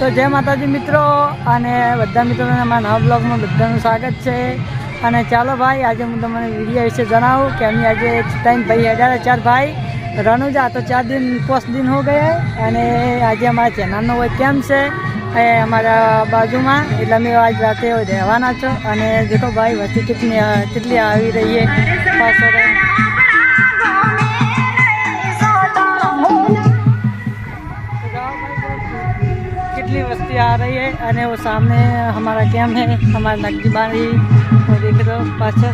તો જય માતાજી મિત્રો અને બધા મિત્રોને અમારા નવા બ્લોગમાં બધાનું સ્વાગત છે। અને ચાલો ભાઈ આજે હું તમને વિડીયો વિશે જણાવું कि અમે આજે 3 ભાઈ 4 ભાई રણુજા तो 5 दिन हो गए અને આજે અમારા ચેનલનો હોય કેમ છે એ અમારા બાજુમાં એટલે અમે આજ રાતે રહેવાના છો। અને દેખો ભાઈ વસ્તી કેટલી આવી રહી है पास कितनी वस्ती आ रही है। और वो सामने हमारा कैम्प है, हमारा नकदी बारी वो देख रहे हो पाछळ।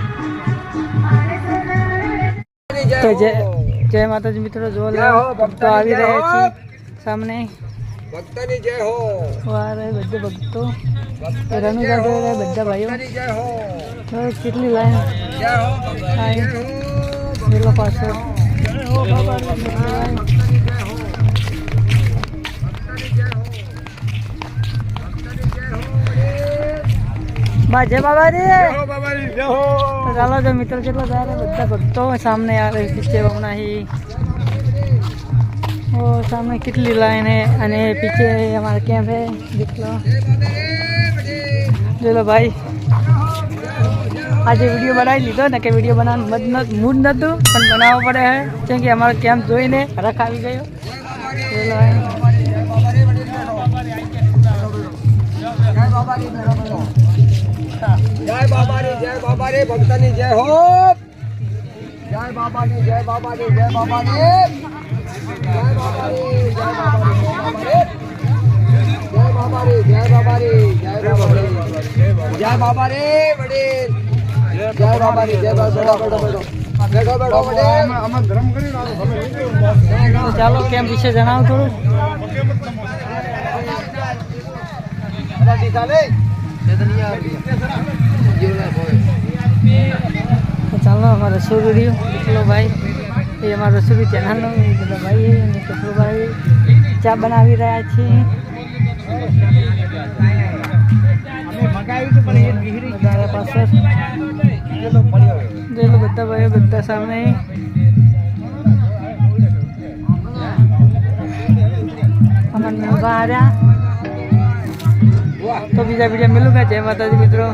तो जय माता जी मित्रों, जो भक्तो આવી રહ્યા છે सामने ભક્તની જય હો આ રહે બધે ભક્તો રણુજા જોઈ રહ્યા બધા ભાઈઓ જય હો કેટલી લાઈન જય હો આઈ પેલો પાછો જય હો બાબા जय बाबा रे जय हो। तो चलो जो मित्र चलो जा रहे बच्चा भक्तों सामने आ रहे पीछे बना ही वो सामने कितनी लाइन है અને पीछे हमारा कैंप है देख लो। चलो भाई आज वीडियो बनाई लीधो ने कि वीडियो बनाने मूड नतु पण बनावो पड़े है क्योंकि हमारा कैंप जोईने रख આવી ગયો। चलो भाई जय बाबा रे भक्तनी जय हो। जय बाबा रे जय बाबा रे जय बाबा रे जय बाबा रे जय बाबा रे जय बाबा रे जय बाबा रे जय बाबा रे जय बाबा रे बड़े जय बाबा रे जय बाबा बैठो बैठो बैठो बड़े हम धर्म करी तो चलो केम पीछे जनाओ थोड़ो तो चलो हमारा रसोई वीडियो चलो भाई ये हमारा रसोई चैनल બધા ભાઈ અને કપડો ભાઈ ચા બનાવી રહ્યા છે। અમે મગાવ્યું તો પણ એ બિહરી બધા પાછળ જે લો બધા ભાઈઓ બધા સામે અમને બહાર્યા। तो बीजा वीडियो मिलूंगा। जय माता जी मित्रों।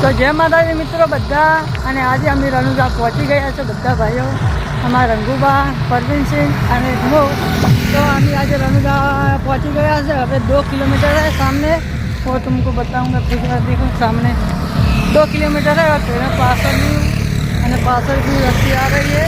तो जय माता जी मित्रों बधा અને આજે અમે રણુજા પહોંચી ગયા છે બધા ભાઈઓ हमारा रंगूबा परवीन सिंह અને હું। तो અમે આજે रणुजा पहुंची गया है। अब 2 किलोमीटर है सामने वो तुमको बताऊंगा फिर देखो सामने 2 किलोमीटर है और ट्रेन पास भी रस्ती आ रही है।